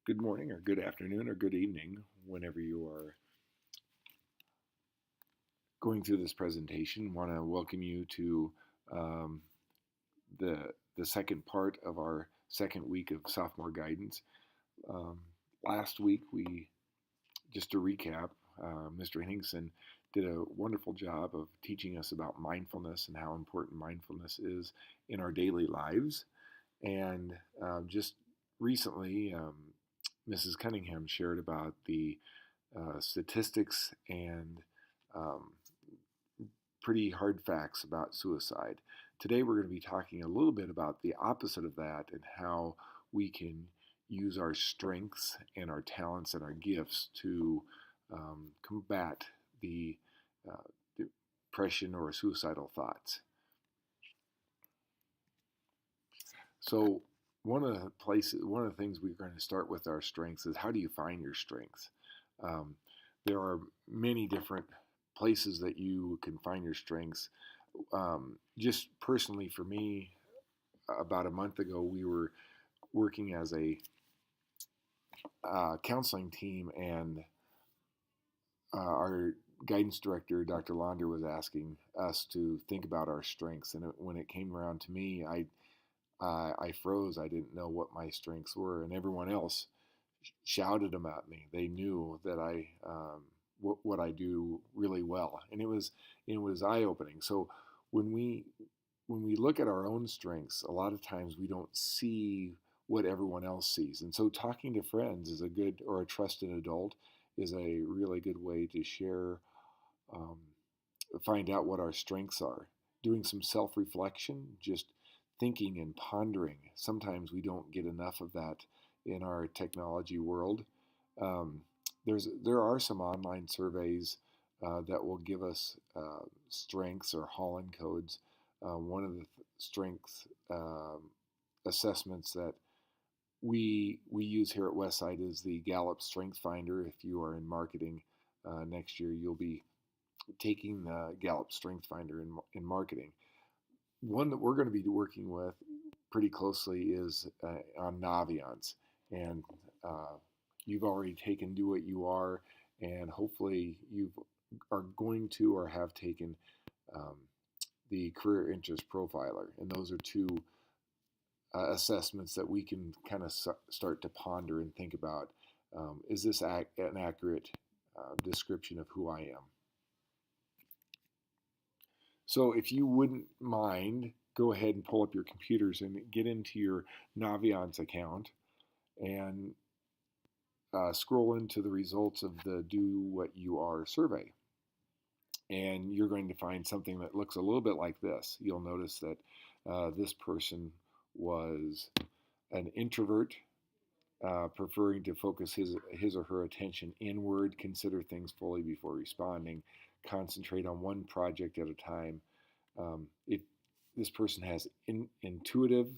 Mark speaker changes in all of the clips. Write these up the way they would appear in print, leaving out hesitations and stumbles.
Speaker 1: Good morning or good afternoon or good evening whenever you are going through this presentation. Want to welcome you to um, the the second part of our second week of sophomore guidance. Um, Last week, we just to recap, Mr. Henningsen did a wonderful job of teaching us about mindfulness and how important mindfulness is in our daily lives. And just recently, Mrs. Cunningham shared about the statistics and um, pretty hard facts about suicide. Today, we're going to be talking a little bit about the opposite of that and how we can use our strengths and our talents and our gifts to combat the uh, depression or suicidal thoughts. So, one of the things we're going to start with our strengths is how do you find your strengths? Um, there are many different places that you can find your strengths. Just personally, for me, about a month ago, we were working as a counseling team, and our guidance director, Dr. Launder, was asking us to think about our strengths. And when it came around to me, I froze. I didn't know what my strengths were, and everyone else shouted them at me. They knew that what I do really well, and it was eye opening. So when we when we look at our own strengths, a lot of times we don't see what everyone else sees, and so talking to friends is a good or a trusted adult is a really good way to share, um, find out what our strengths are. Doing some self reflection, just thinking and pondering. Sometimes we don't get enough of that in our technology world. Um, there are some online surveys that will give us strengths or Holland codes. One of the strength assessments that we use here at Westside is the Gallup Strength Finder. If you are in marketing next year, you'll be taking the Gallup Strength Finder in marketing. One that we're going to be working with pretty closely is on Naviance, and uh, you've already taken Do What You Are, and hopefully you are going to or have taken um, the Career Interest Profiler, and those are two assessments that we can kind of start to ponder and think about. Is this an accurate description of who I am? So if you wouldn't mind, go ahead and pull up your computers and get into your Naviance account and scroll into the results of the Do What You Are survey. And you're going to find something that looks a little bit like this. You'll notice that this person was an introvert, preferring to focus his or her attention inward, consider things fully before responding, concentrate on one project at a time. If this person has intuitive,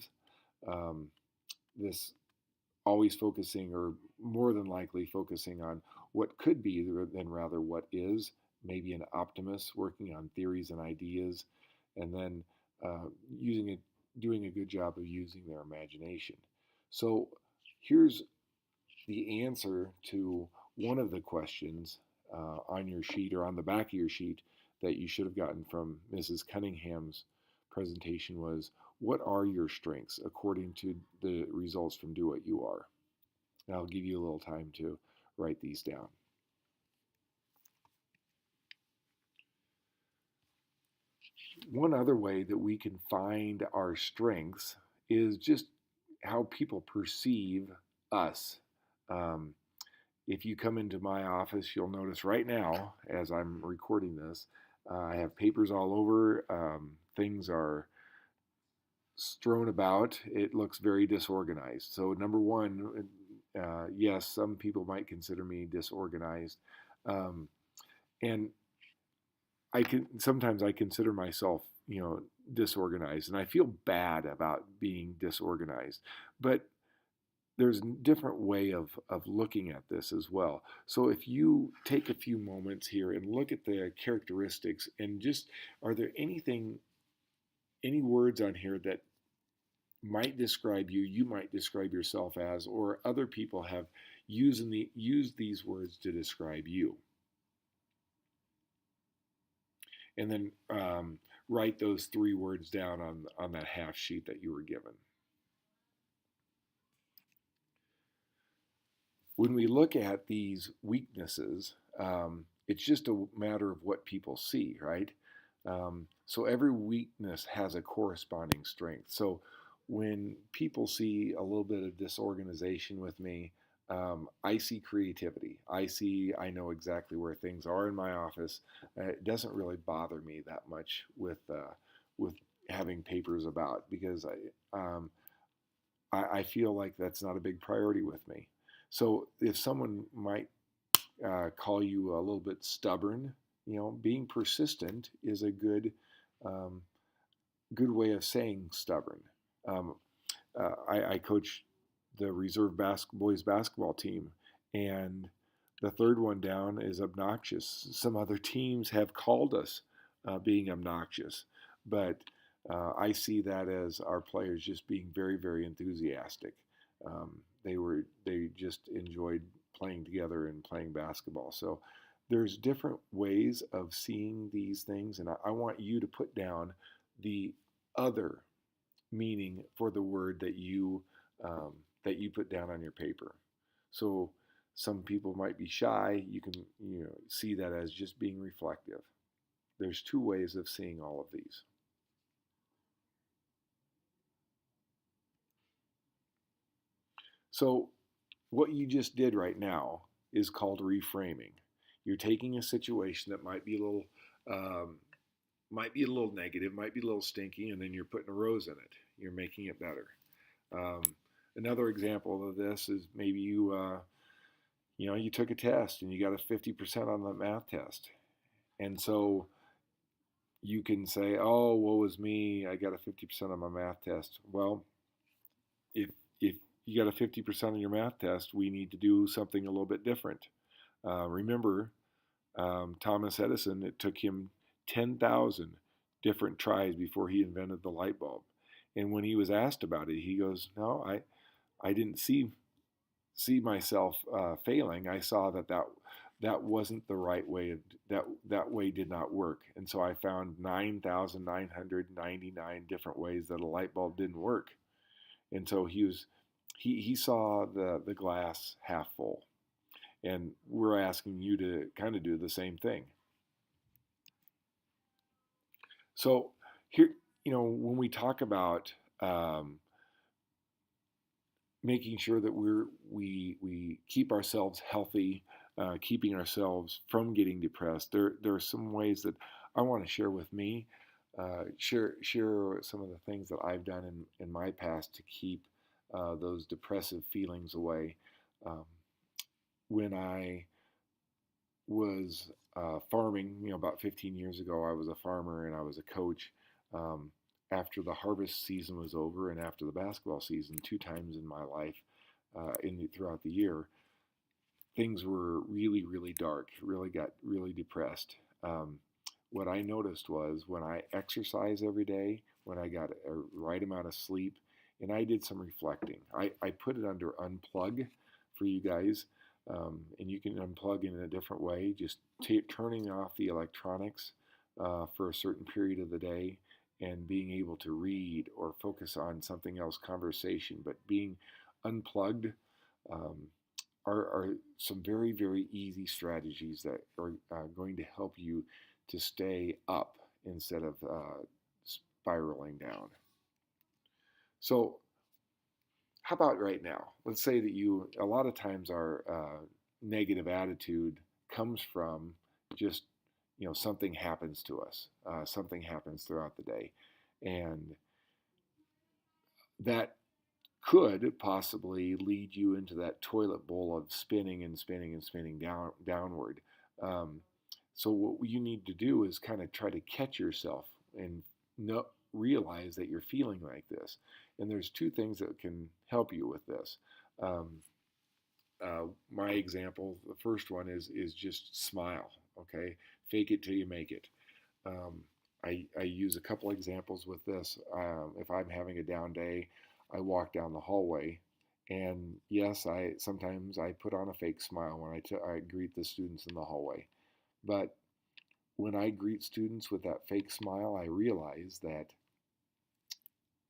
Speaker 1: um, this always focusing or more than likely focusing on what could be than rather what is, maybe an optimist working on theories and ideas, and then using it, doing a good job of using their imagination. So here's the answer to one of the questions on your sheet or on the back of your sheet that you should have gotten from Mrs. Cunningham's presentation was, what are your strengths according to the results from Do What You Are? And I'll give you a little time to write these down. One other way that we can find our strengths is just how people perceive us. Um, If you come into my office, you'll notice right now, as I'm recording this, I have papers all over. Things are strewn about. It looks very disorganized. So, number one, yes, some people might consider me disorganized. Um, and sometimes I consider myself, disorganized, and I feel bad about being disorganized. But there's a different way of looking at this as well. So if you take a few moments here and look at the characteristics and just, are there any words on here that might describe you, you might describe yourself as, or other people have used these words to describe you. And then write those 3 words down on that half sheet that you were given. When we look at these weaknesses, it's just a matter of what people see, right? So every weakness has a corresponding strength. So when people see a little bit of disorganization with me, I see creativity. I know exactly where things are in my office. It doesn't really bother me that much with having papers about, because I feel like that's not a big priority with me. So if someone might call you a little bit stubborn, being persistent is a um, good way of saying stubborn. Um, I coach the reserve boys basketball team, and the third one down is obnoxious. Some other teams have called us being obnoxious, but I see that as our players just being very, very enthusiastic. They just enjoyed playing together and playing basketball. So there's different ways of seeing these things, and I want you to put down the other meaning for the word um, that you put down on your paper. So some people might be shy. You can see that as just being reflective. There's 2 ways of seeing all of these. So what you just did right now is called reframing. You're taking a situation that um, might be a little negative, might be a little stinky, and then you're putting a rose in it. You're making it better. Um, Another example of this is maybe you took a test and you got a 50% on the math test, and so you can say, "Oh, woe is me! I got a 50% on my math test." Well, if you got a 50% on your math test, we need to do something a little bit different. Remember, Thomas Edison, it took him 10,000 different tries before he invented the light bulb. And when he was asked about it, he goes, "No, I didn't see myself failing. I saw that wasn't the right way. That way did not work. And so I found 9,999 different ways that a light bulb didn't work." And so he saw the glass half full. And we're asking you to kind of do the same thing. So here, when we talk about making sure that we keep ourselves healthy, keeping ourselves from getting depressed, there are some ways that I want to share with me. Share some of the things that I've done in my past to keep those depressive feelings away. Um, when I was farming, about 15 years ago, I was a farmer and I was a coach. Um, After the harvest season was over and after the basketball season, 2 times in my life, throughout the year, things were really, really dark. Really got really depressed. What I noticed was when I exercised every day, when I got a right amount of sleep, and I did some reflecting. I put it under unplug for you guys, and you can unplug in a different way, just turning off the electronics for a certain period of the day and being able to read or focus on something else, conversation, but being unplugged um, are some very, very easy strategies that are going to help you to stay up instead of spiraling down. So, how about right now? Let's say that a lot of times our negative attitude comes from just, something happens to us, something happens throughout the day. And that could possibly lead you into that toilet bowl of spinning and spinning and spinning downward. Um, so what you need to do is kind of try to catch yourself and realize that you're feeling like this. And there's 2 things that can help you with this. Um, my example, the first one is just smile. Okay, fake it till you make it. Um, I use a couple examples with this. If I'm having a down day, I walk down the hallway. And yes, I sometimes I put on a fake smile when I greet the students in the hallway. But when I greet students with that fake smile, I realize that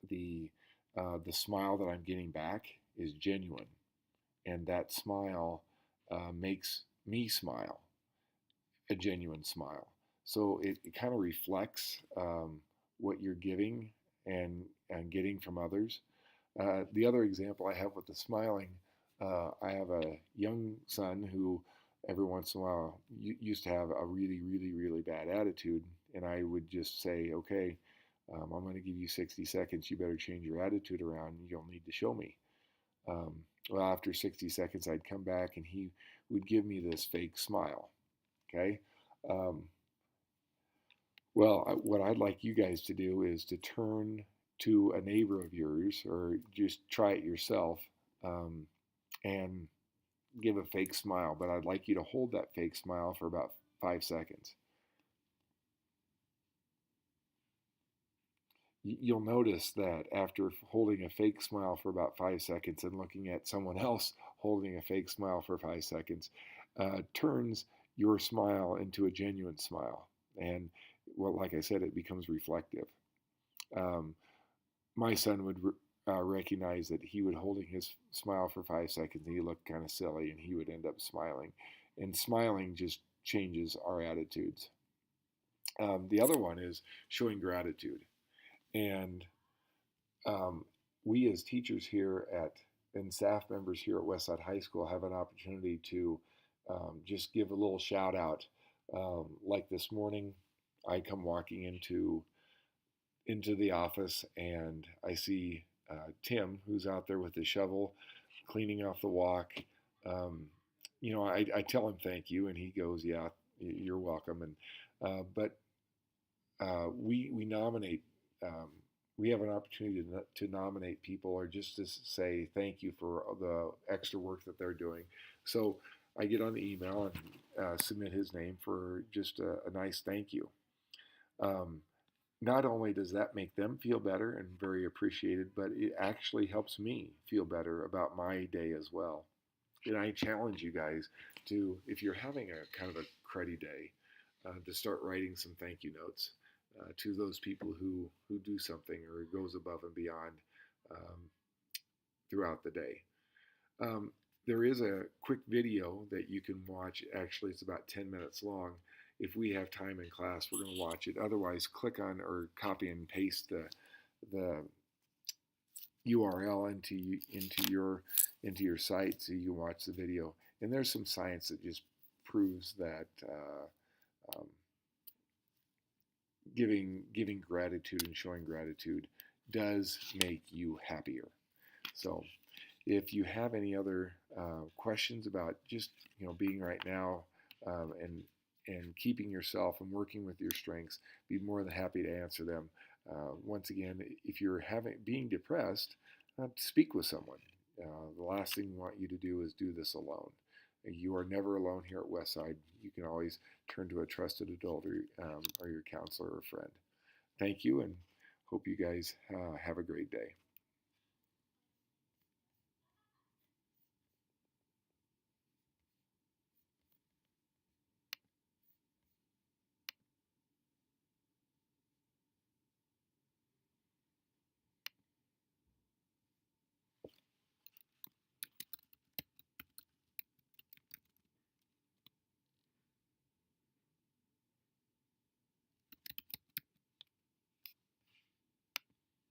Speaker 1: the the smile that I'm getting back is genuine, and that smile makes me smile, a genuine smile. So it kind of reflects what you're giving and getting from others. The other example I have with the smiling, I have a young son who every once in a while used to have a really, really, really bad attitude. And I would just say, okay, I'm going to give you 60 seconds. You better change your attitude around. You'll need to show me. Um, well, after 60 seconds, I'd come back and he would give me this fake smile. Okay. Um, what I'd like you guys to do is to turn to a neighbor of yours or just try it yourself um, and give a fake smile. But I'd like you to hold that fake smile for about 5 seconds. You'll notice that after holding a fake smile for about 5 seconds and looking at someone else holding a fake smile for 5 seconds, turns your smile into a genuine smile. And well, like I said, it becomes reflective. Um, my son would recognize that he would holding his smile for 5 seconds and he looked kind of silly and he would end up smiling. And smiling just changes our attitudes. The other one is showing gratitude. And um, we as teachers here at and staff members here at Westside High School have an opportunity to just give a little shout out. Like this morning, I come walking into the office and I see Tim, who's out there with his shovel, cleaning off the walk. Um, I tell him thank you, and he goes, "Yeah, you're welcome." And but we nominate. Um, we have an opportunity to nominate people or just to say thank you for the extra work that they're doing. So I get on the email and submit his name for just a nice thank you. Um, Not only does that make them feel better and very appreciated, but it actually helps me feel better about my day as well. And I challenge you guys to, if you're having a kind of a cruddy day, to start writing some thank you notes to those people who do something or goes above and beyond um, throughout the day. Um, there is a quick video that you can watch. Actually, it's about 10 minutes long. If we have time in class, we're going to watch it. Otherwise, click on or copy and paste the URL into your site so you can watch the video. And there's some science that just proves that um, giving gratitude and showing gratitude does make you happier. So if you have any other questions about just being right now and keeping yourself and working with your strengths, be more than happy to answer them. Once again, if you're being depressed, speak with someone. The last thing we want you to do is do this alone. You are never alone here at Westside. You can always turn to a trusted adult or your counselor or friend. Thank you, and hope you guys have a great day.